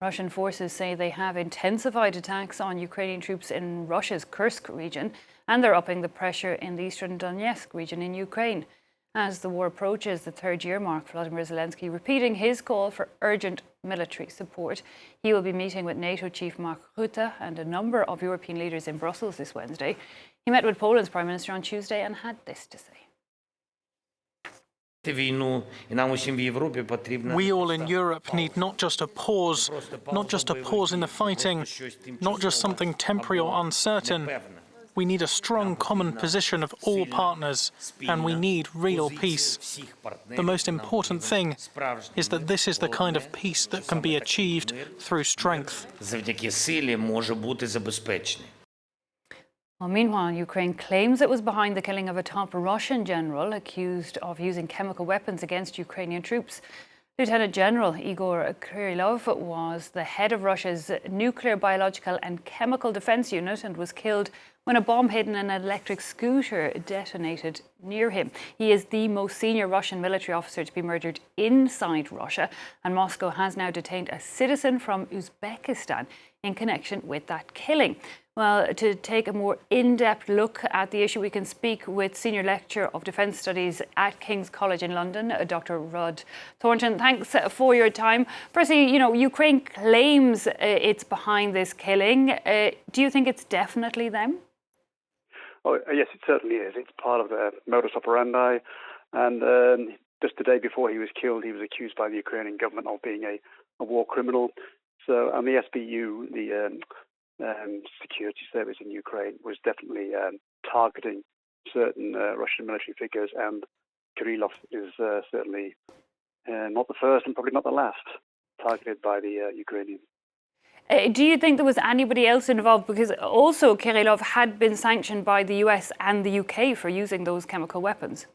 Russian forces say they have intensified attacks on Ukrainian troops in Russia's Kursk region, and they're upping the pressure in the eastern Donetsk region in Ukraine. As the war approaches the third-year mark, Volodymyr Zelensky repeating his call for urgent military support. He will be meeting with NATO chief Mark Rutte and a number of European leaders in Brussels this Wednesday. He met with Poland's Prime Minister on Tuesday and had this to say. We all in Europe need not just a pause in the fighting, not just something temporary or uncertain. We need a strong common position of all partners, and we need real peace. The most important thing is that this is the kind of peace that can be achieved through strength. Well, meanwhile, Ukraine claims it was behind the killing of a top Russian general accused of using chemical weapons against Ukrainian troops. Lieutenant General Igor Kirillov was the head of Russia's nuclear, biological and chemical defense unit and was killed when a bomb hidden in an electric scooter detonated near him. He is the most senior Russian military officer to be murdered inside Russia, and Moscow has now detained a citizen from Uzbekistan in connection with that killing. Well, to take a more in-depth look at the issue, we can speak with Senior Lecturer of Defence Studies at King's College in London, Dr. Rod Thornton. Thanks for your time. Firstly, Ukraine claims it's behind this killing. Do you think it's definitely them? Oh, yes, it certainly is. It's part of the modus operandi. And just the day before he was killed, he was accused by the Ukrainian government of being a war criminal. So, and the SBU, the security service in Ukraine, was definitely targeting certain Russian military figures, and Kirillov is certainly not the first and probably not the last targeted by the Ukrainians. Do you think there was anybody else involved? Because also Kirillov had been sanctioned by the US and the UK for using those chemical weapons.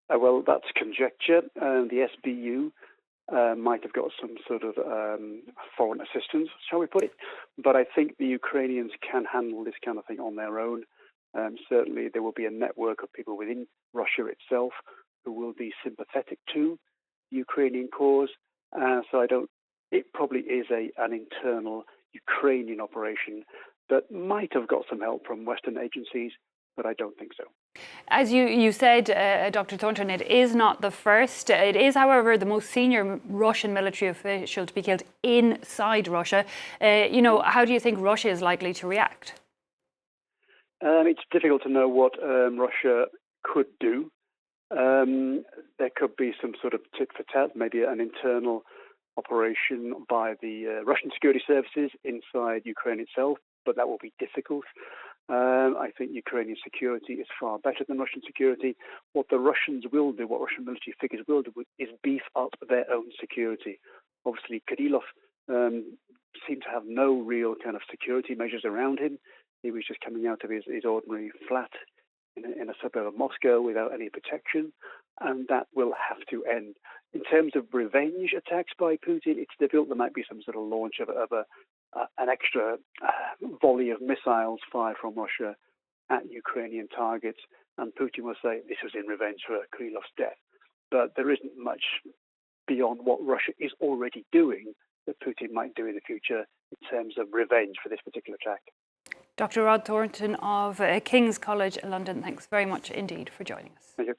Well, that's conjecture. The SBU might have got some sort of foreign assistance, shall we put it. But I think the Ukrainians can handle this kind of thing on their own. Certainly there will be a network of people within Russia itself who will be sympathetic to the Ukrainian cause. It probably is an internal Ukrainian operation that might have got some help from Western agencies, but I don't think so. As you said, Dr. Thornton, it is not the first. It is, however, the most senior Russian military official to be killed inside Russia. How do you think Russia is likely to react? It's difficult to know what Russia could do. There could be some sort of tit for tat, maybe an internal operation by the Russian security services inside Ukraine itself, but that will be difficult. I think Ukrainian security is far better than Russian security. What the Russians will do, what Russian military figures will do, is beef up their own security. Obviously, Kirillov seemed to have no real kind of security measures around him. He was just coming out of his ordinary flat in a suburb of Moscow without any protection, and that will have to end. In terms of revenge attacks by Putin, it's difficult. There might be some sort of launch of an extra volley of missiles fired from Russia at Ukrainian targets, and Putin will say this was in revenge for Kirillov's death. But there isn't much beyond what Russia is already doing that Putin might do in the future in terms of revenge for this particular attack. Dr. Rod Thornton of King's College London, thanks very much indeed for joining us. Thank you.